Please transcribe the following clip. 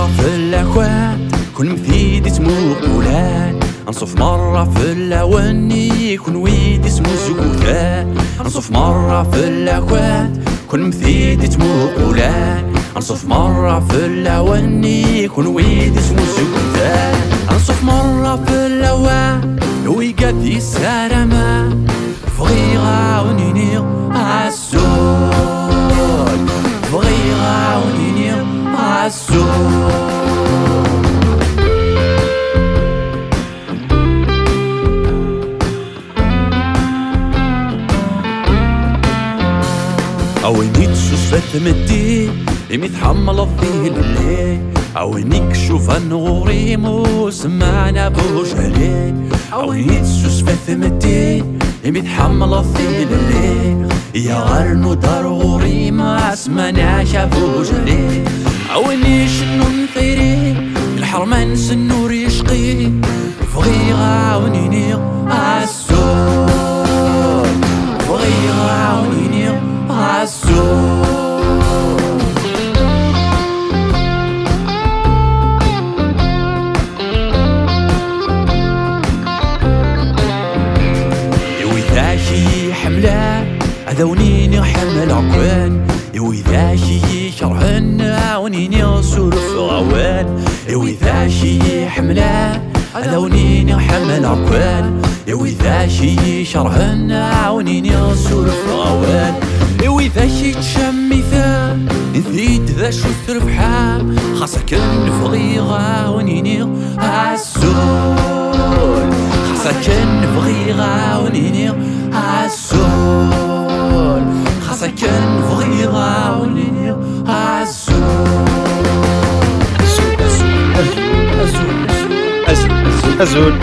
مرة في الأكوان كون مثيد اسمو قولان، انصف مرة في الأواني كون ويد اسمو زقوثان. انصف مرة في الأكوان كون مثيد اسمو قولان، انصف مرة في الأواني كون ويد اسمو زقوثان. انصف مرة في الأوان ويقاد يسارما فغيغا ونينيغ عالسول، فغيغا ونينيغ عالسول. أوينيك تشوف ثمتي إمي تحمل الظيل اللي، أوينيك شوف النغوري مو سمعنا بوش عليه. أوينيك تشوف ثمتي إمي تحمل الظيل اللي، يا غرنو دار غوري ما سمعنا شافوش عليه. أويني شنو نثيري الحرمان سنور يشقي فغيغا ونينيغ عالسول، فغيغا ونينيغ عالسول. يويثاشي حملة أذونيني حمل عقوان، يويثاشي شرحنا ونيني سولف غوان. يويثاشي حملة أذونيني حمل عقوان، يويثاشي شرحنا ونيني سولف غوان. يويثاشي تشميثا نثيد ذا شو تربحا خاصك نفغيغا ونيني عالسول، خاصك نفغيغا ونيني عالسول، خاصك نفغيغا ونيني عالسول. أزول